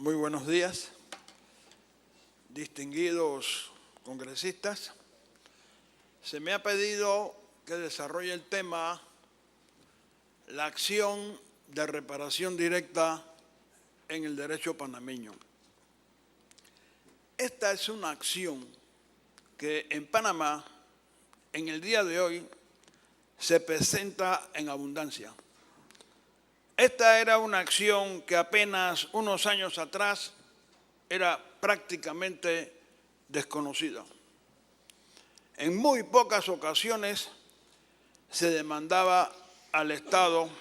Muy buenos días, distinguidos congresistas. Se me ha pedido que desarrolle el tema la acción de reparación directa en el derecho panameño. Esta es una acción que en Panamá, en el día de hoy, se presenta en abundancia. Esta era una acción que apenas unos años atrás era prácticamente desconocida. En muy pocas ocasiones se demandaba al Estado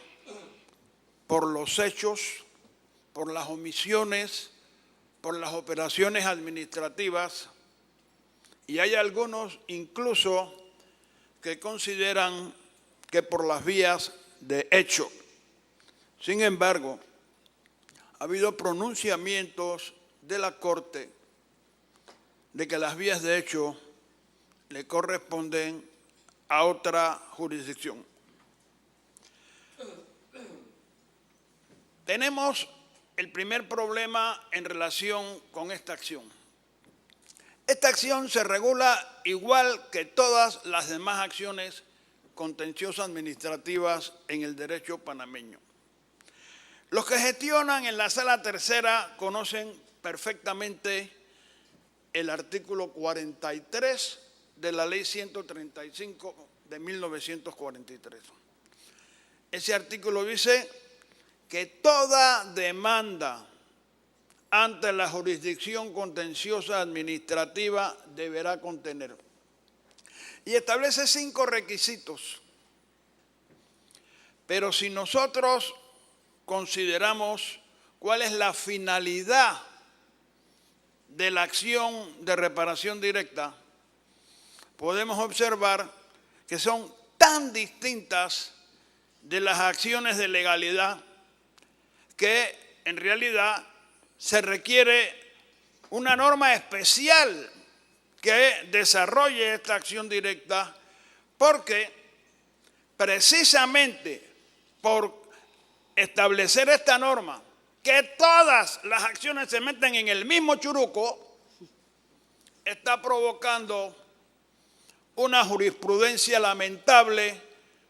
por los hechos, por las omisiones, por las operaciones administrativas, y hay algunos incluso que consideran que por las vías de hecho. Sin embargo, ha habido pronunciamientos de la Corte de que las vías de hecho le corresponden a otra jurisdicción. Tenemos el primer problema en relación con esta acción. Esta acción se regula igual que todas las demás acciones contenciosas administrativas en el derecho panameño. Los que gestionan en la Sala Tercera conocen perfectamente el artículo 43 de la Ley 135 de 1943. Ese artículo dice que toda demanda ante la jurisdicción contenciosa administrativa deberá contener. Y establece 5 requisitos. Pero si nosotros consideramos cuál es la finalidad de la acción de reparación directa, podemos observar que son tan distintas de las acciones de legalidad que en realidad se requiere una norma especial que desarrolle esta acción directa, porque precisamente por establecer esta norma, que todas las acciones se meten en el mismo churuco, está provocando una jurisprudencia lamentable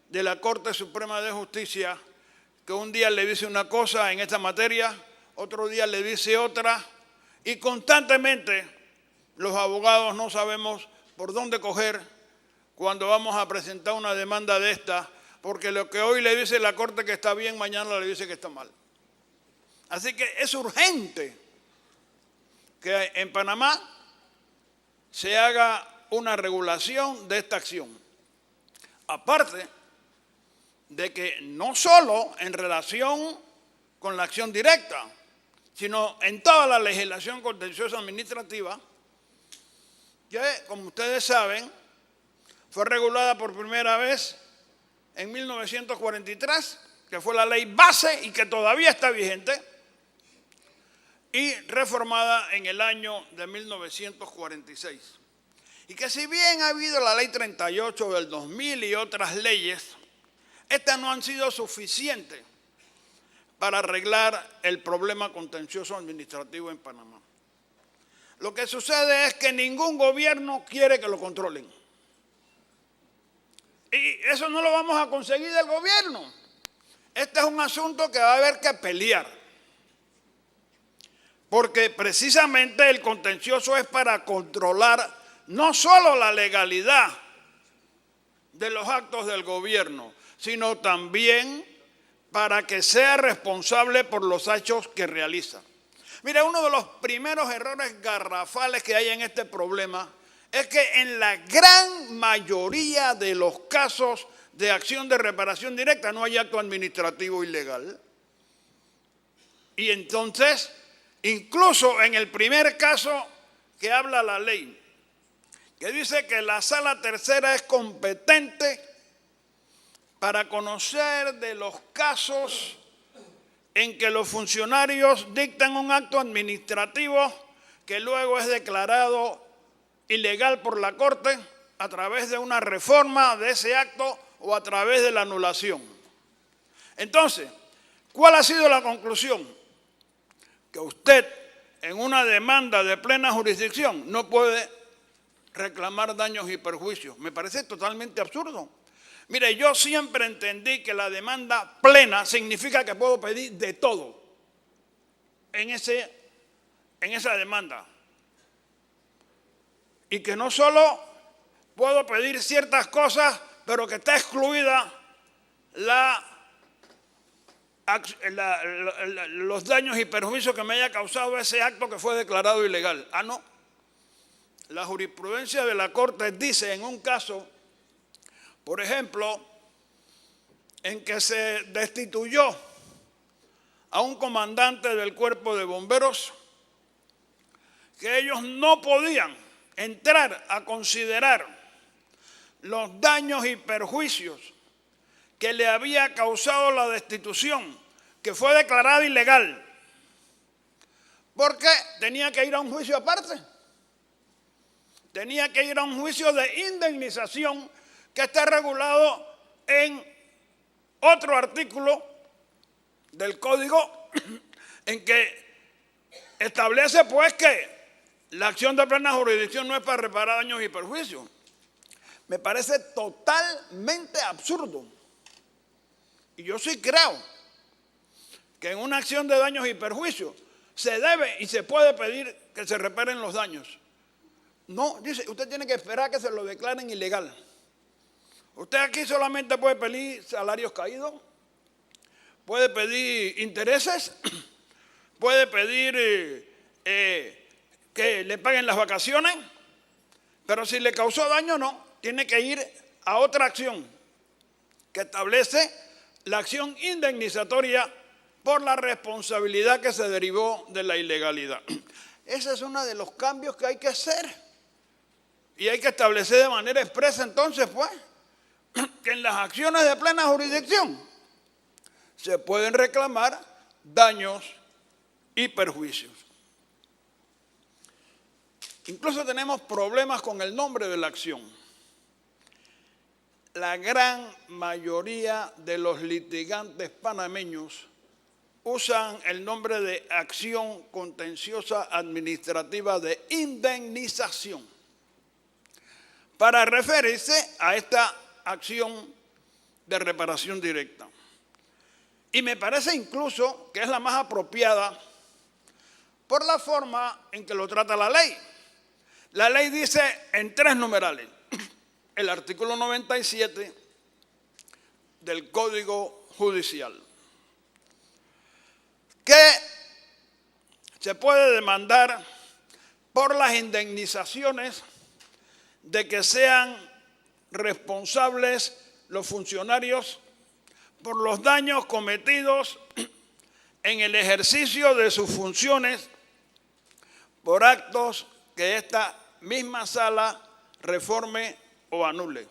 de la Corte Suprema de Justicia, que un día le dice una cosa en esta materia, otro día le dice otra, y constantemente los abogados no sabemos por dónde coger cuando vamos a presentar una demanda de esta, porque lo que hoy le dice la Corte que está bien, mañana le dice que está mal. Así que es urgente que en Panamá se haga una regulación de esta acción. Aparte de que no solo en relación con la acción directa, sino en toda la legislación contenciosa administrativa, que, como ustedes saben, fue regulada por primera vez en 1943, que fue la ley base y que todavía está vigente, y reformada en el año de 1946. Y que si bien ha habido la ley 38 del 2000 y otras leyes, estas no han sido suficientes para arreglar el problema contencioso administrativo en Panamá. Lo que sucede es que ningún gobierno quiere que lo controlen. Y eso no lo vamos a conseguir del gobierno. Este es un asunto que va a haber que pelear. Porque precisamente el contencioso es para controlar no solo la legalidad de los actos del gobierno, sino también para que sea responsable por los hechos que realiza. Mira, uno de los primeros errores garrafales que hay en este problema es que en la gran mayoría de los casos de acción de reparación directa no hay acto administrativo ilegal. Y entonces, incluso en el primer caso que habla la ley, que dice que la Sala Tercera es competente para conocer de los casos en que los funcionarios dictan un acto administrativo que luego es declarado ilegal por la Corte a través de una reforma de ese acto o a través de la anulación. Entonces, ¿cuál ha sido la conclusión? Que usted en una demanda de plena jurisdicción no puede reclamar daños y perjuicios. Me parece totalmente absurdo. Mire, yo siempre entendí que la demanda plena significa que puedo pedir de todo en esa demanda. Y que no solo puedo pedir ciertas cosas, pero que está excluida los daños y perjuicios que me haya causado ese acto que fue declarado ilegal. Ah, no. La jurisprudencia de la Corte dice en un caso, por ejemplo, en que se destituyó a un comandante del cuerpo de bomberos, que ellos no podían entrar a considerar los daños y perjuicios que le había causado la destitución, que fue declarada ilegal, porque tenía que ir a un juicio aparte. Tenía que ir a un juicio de indemnización que está regulado en otro artículo del Código en que establece pues que la acción de plena jurisdicción no es para reparar daños y perjuicios. Me parece totalmente absurdo. Y yo sí creo que en una acción de daños y perjuicios se debe y se puede pedir que se reparen los daños. No, dice, usted tiene que esperar a que se lo declaren ilegal. Usted aquí solamente puede pedir salarios caídos, puede pedir intereses, puede pedir que le paguen las vacaciones, pero si le causó daño, no. Tiene que ir a otra acción que establece la acción indemnizatoria por la responsabilidad que se derivó de la ilegalidad. Ese es uno de los cambios que hay que hacer. Y hay que establecer de manera expresa entonces, pues, que en las acciones de plena jurisdicción se pueden reclamar daños y perjuicios. Incluso tenemos problemas con el nombre de la acción. La gran mayoría de los litigantes panameños usan el nombre de acción contenciosa administrativa de indemnización para referirse a esta acción de reparación directa. Y me parece incluso que es la más apropiada por la forma en que lo trata la ley. La ley dice en 3 numerales, el artículo 97 del Código Judicial, que se puede demandar por las indemnizaciones de que sean responsables los funcionarios por los daños cometidos en el ejercicio de sus funciones por actos que esta misma sala reforme o anule.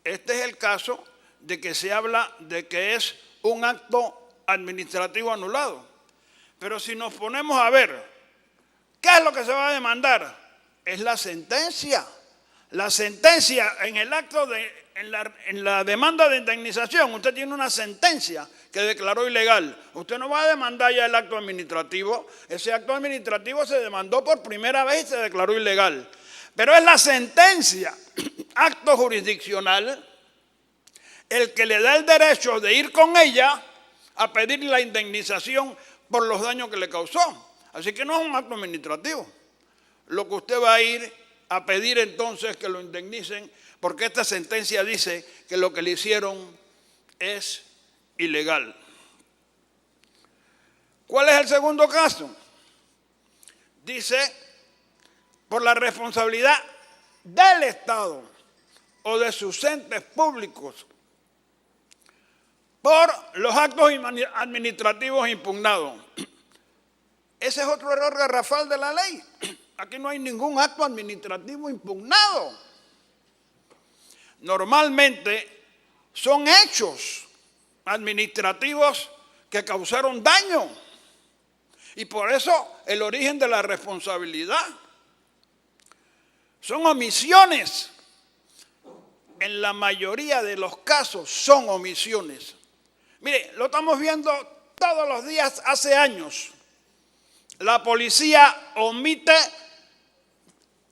Este es el caso de que se habla de que es un acto administrativo anulado. Pero si nos ponemos a ver, ¿qué es lo que se va a demandar? Es la sentencia. La sentencia en el acto en la demanda de indemnización, usted tiene una sentencia que declaró ilegal. Usted no va a demandar ya el acto administrativo. Ese acto administrativo se demandó por primera vez y se declaró ilegal. Pero es la sentencia, acto jurisdiccional, el que le da el derecho de ir con ella a pedir la indemnización por los daños que le causó. Así que no es un acto administrativo. Lo que usted va a ir a pedir entonces que lo indemnicen, porque esta sentencia dice que lo que le hicieron es ilegal. ¿Cuál es el segundo caso? Dice, por la responsabilidad del Estado o de sus entes públicos por los actos administrativos impugnados. Ese es otro error garrafal de la ley. Aquí no hay ningún acto administrativo impugnado. Normalmente son hechos administrativos que causaron daño. Y por eso el origen de la responsabilidad son omisiones. En la mayoría de los casos son omisiones. Mire, lo estamos viendo todos los días hace años. la policía omite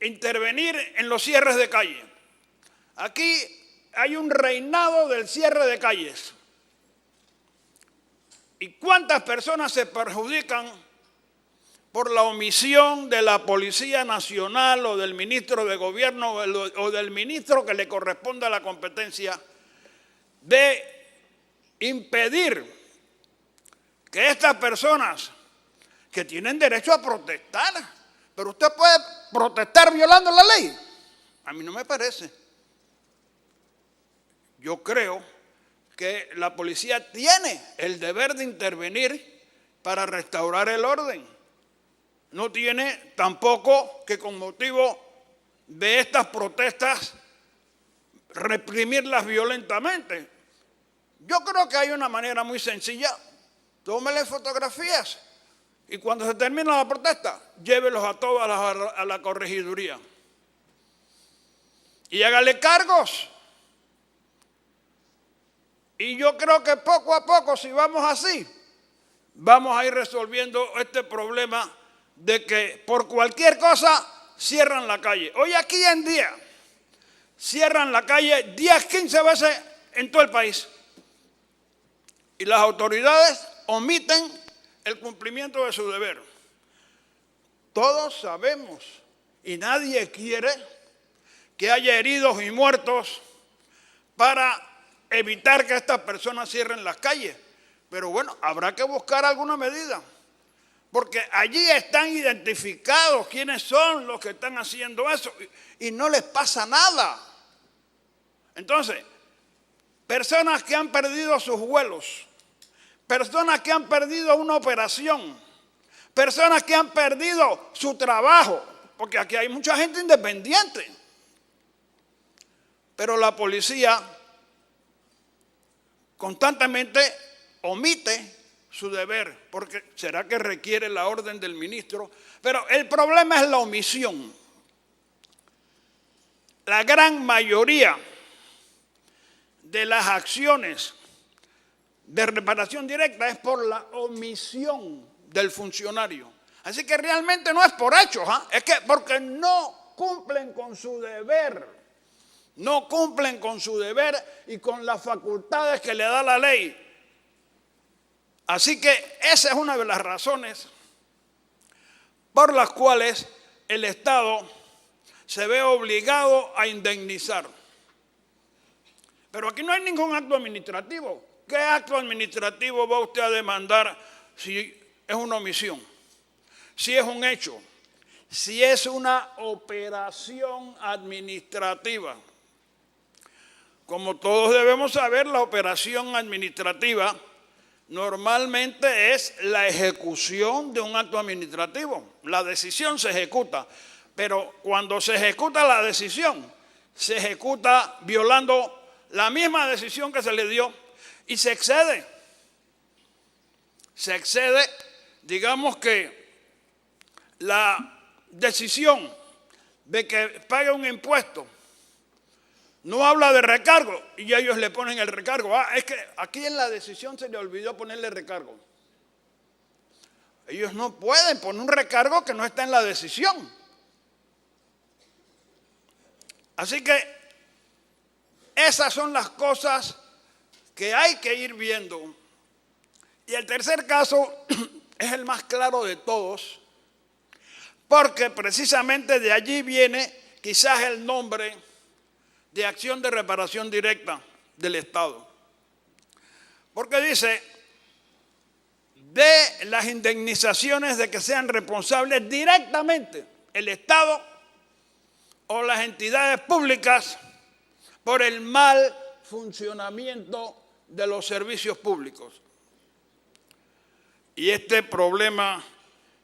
intervenir en los cierres de calle. Aquí hay un reinado del cierre de calles. ¿Y cuántas personas se perjudican por la omisión de la Policía Nacional o del ministro de Gobierno o del ministro que le corresponda la competencia de impedir que estas personas que tienen derecho a protestar, pero usted puede protestar violando la ley? A mí no me parece. Yo creo que la policía tiene el deber de intervenir para restaurar el orden. No tiene tampoco que con motivo de estas protestas reprimirlas violentamente. Yo creo que hay una manera muy sencilla. Tómele fotografías y cuando se termina la protesta, llévelos a todos a la corregiduría y hágale cargos. Y yo creo que poco a poco, si vamos así, vamos a ir resolviendo este problema de que por cualquier cosa cierran la calle. Hoy aquí en día cierran la calle 10, 15 veces en todo el país. Y las autoridades omiten el cumplimiento de su deber. Todos sabemos y nadie quiere que haya heridos y muertos para evitar que estas personas cierren las calles. Pero bueno, habrá que buscar alguna medida, porque allí están identificados quiénes son los que están haciendo eso y no les pasa nada. Entonces, personas que han perdido sus vuelos, personas que han perdido una operación, personas que han perdido su trabajo, porque aquí hay mucha gente independiente, pero la policía constantemente omite su deber, porque será que requiere la orden del ministro, pero el problema es la omisión. La gran mayoría de las acciones de reparación directa es por la omisión del funcionario. Así que realmente no es por hechos, es que porque no cumplen con su deber. No cumplen con su deber y con las facultades que le da la ley. Así que esa es una de las razones por las cuales el Estado se ve obligado a indemnizar. Pero aquí no hay ningún acto administrativo. ¿Qué acto administrativo va usted a demandar si es una omisión? Si es un hecho, si es una operación administrativa. Como todos debemos saber, la operación administrativa normalmente es la ejecución de un acto administrativo. La decisión se ejecuta, pero cuando se ejecuta la decisión, se ejecuta violando la misma decisión que se le dio y se excede. Se excede, digamos que la decisión de que pague un impuesto no habla de recargo y ellos le ponen el recargo. Es que aquí en la decisión se le olvidó ponerle recargo. Ellos no pueden poner un recargo que no está en la decisión. Así que esas son las cosas que hay que ir viendo. Y el tercer caso es el más claro de todos, porque precisamente de allí viene quizás el nombre de acción de reparación directa del Estado. Porque dice, de las indemnizaciones de que sean responsables directamente el Estado o las entidades públicas por el mal funcionamiento de los servicios públicos. Y este problema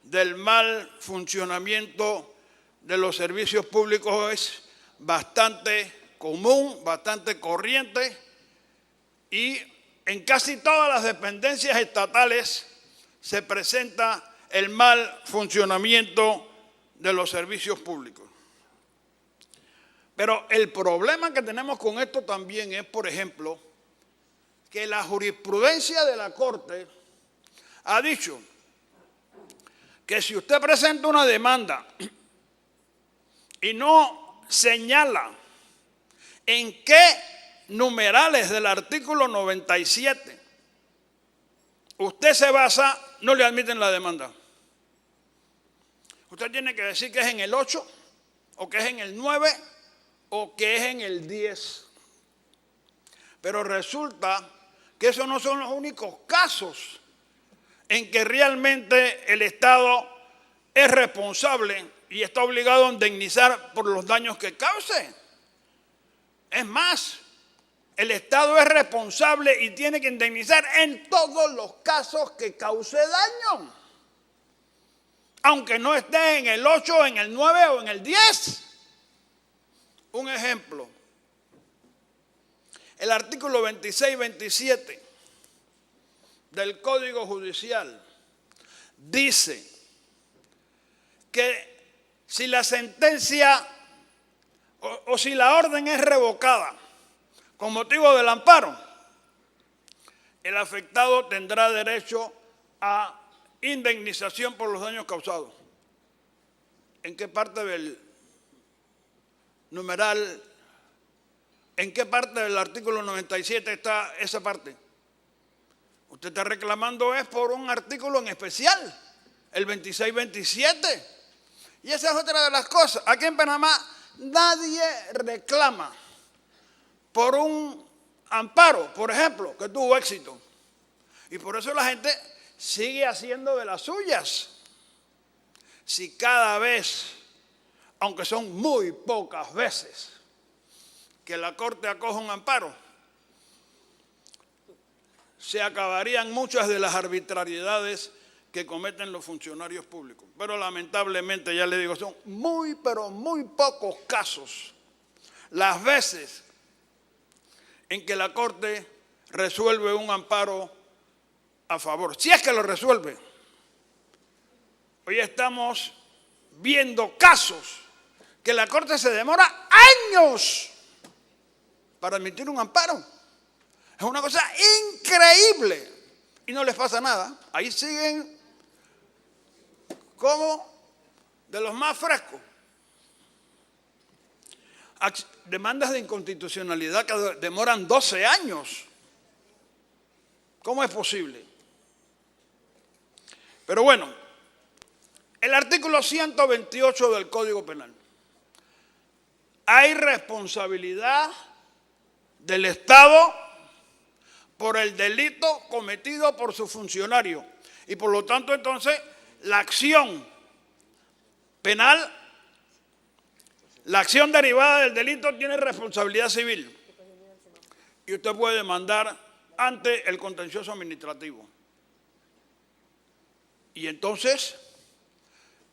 del mal funcionamiento de los servicios públicos es bastante común, bastante corriente, y en casi todas las dependencias estatales se presenta el mal funcionamiento de los servicios públicos. Pero el problema que tenemos con esto también es, por ejemplo, que la jurisprudencia de la Corte ha dicho que si usted presenta una demanda y no señala en qué numerales del artículo 97 usted se basa, no le admiten la demanda. Usted tiene que decir que es en el 8, o que es en el 9, o que es en el 10. Pero resulta que esos no son los únicos casos en que realmente el Estado es responsable y está obligado a indemnizar por los daños que cause. Es más, el Estado es responsable y tiene que indemnizar en todos los casos que cause daño, aunque no esté en el 8, en el 9 o en el 10. Un ejemplo, el artículo 26 y 27 del Código Judicial dice que si la sentencia o si la orden es revocada con motivo del amparo, el afectado tendrá derecho a indemnización por los daños causados. ¿En qué parte del numeral, en qué parte del artículo 97 está esa parte? Usted está reclamando es por un artículo en especial, el 26-27. Y esa es otra de las cosas. Aquí en Panamá nadie reclama por un amparo, por ejemplo, que tuvo éxito. Y por eso la gente sigue haciendo de las suyas. Si cada vez, aunque son muy pocas veces, que la Corte acoja un amparo, se acabarían muchas de las arbitrariedades que cometen los funcionarios públicos. Pero lamentablemente, ya le digo, son muy, pero muy pocos casos las veces en que la Corte resuelve un amparo a favor, si es que lo resuelve. Hoy estamos viendo casos que la Corte se demora años para admitir un amparo. Es una cosa increíble y no les pasa nada. Ahí siguen como de los más frescos. Demandas de inconstitucionalidad que demoran 12 años. ¿Cómo es posible? Pero bueno, el artículo 128 del Código Penal. Hay responsabilidad del Estado por el delito cometido por su funcionario. Y por lo tanto, entonces, la acción penal, la acción derivada del delito tiene responsabilidad civil. Y usted puede demandar ante el contencioso administrativo. Y entonces,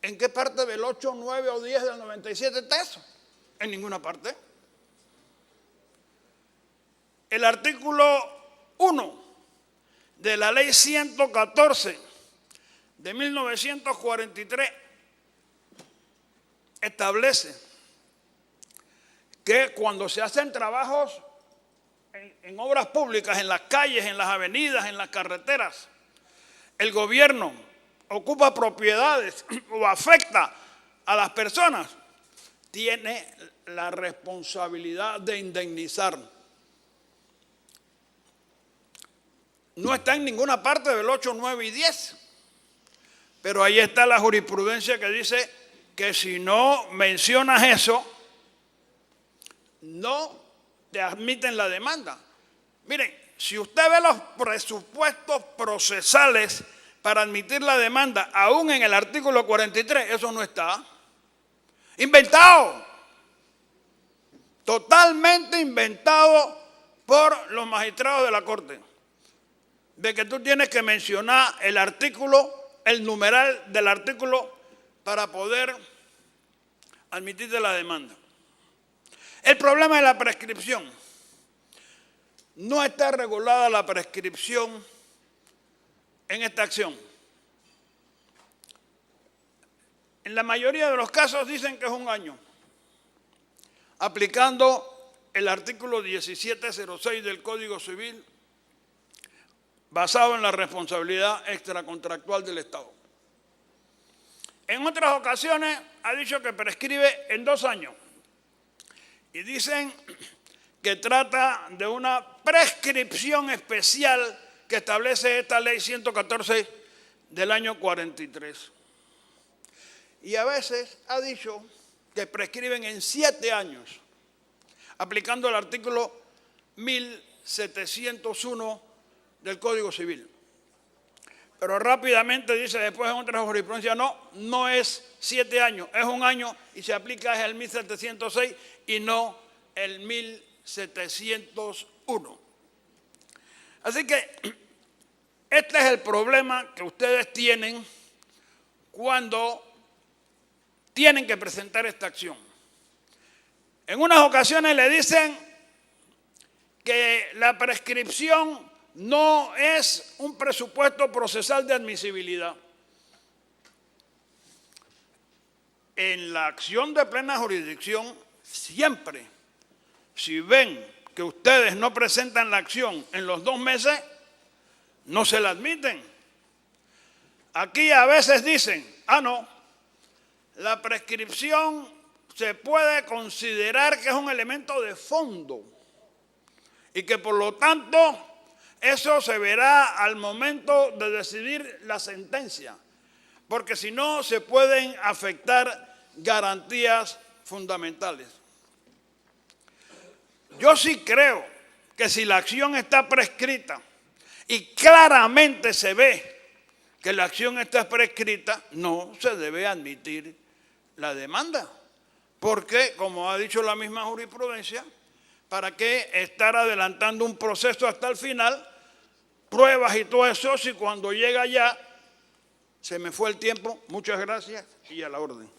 ¿en qué parte del 8, 9 o 10 del 97 está eso? En ninguna parte. El artículo 1 de la ley 114 de 1943 establece que cuando se hacen trabajos en obras públicas, en las calles, en las avenidas, en las carreteras, el gobierno ocupa propiedades o afecta a las personas, tiene la responsabilidad de indemnizar. No está en ninguna parte del 8, 9 y 10, pero ahí está la jurisprudencia que dice que si no mencionas eso, no te admiten la demanda. Miren, si usted ve los presupuestos procesales para admitir la demanda, aún en el artículo 43, eso no está. Inventado. Totalmente inventado por los magistrados de la Corte. De que tú tienes que mencionar el artículo, el numeral del artículo para poder admitirte la demanda. El problema de la prescripción. No está regulada la prescripción en esta acción. En la mayoría de los casos dicen que es 1 año, aplicando el artículo 1706 del Código Civil, basado en la responsabilidad extracontractual del Estado. En otras ocasiones ha dicho que prescribe en 2 años. Y dicen que trata de una prescripción especial que establece esta ley 114 del año 43. Y a veces ha dicho que prescriben en 7 años, aplicando el artículo 1701 del Código Civil. Pero rápidamente dice después en otras jurisprudencias, no es 7 años, es 1 año y se aplica el 1706 y no el 1701. Así que este es el problema que ustedes tienen cuando tienen que presentar esta acción. En unas ocasiones le dicen que la prescripción no es un presupuesto procesal de admisibilidad. En la acción de plena jurisdicción, siempre, si ven que ustedes no presentan la acción en los 2 meses, no se la admiten. Aquí a veces dicen, no, la prescripción se puede considerar que es un elemento de fondo y que por lo tanto eso se verá al momento de decidir la sentencia, porque si no se pueden afectar garantías fundamentales. Yo sí creo que si la acción está prescrita y claramente se ve que la acción está prescrita, no se debe admitir la demanda, porque como ha dicho la misma jurisprudencia, ¿para qué estar adelantando un proceso hasta el final? Pruebas y todo eso, si cuando llega ya se me fue el tiempo. Muchas gracias y a la orden.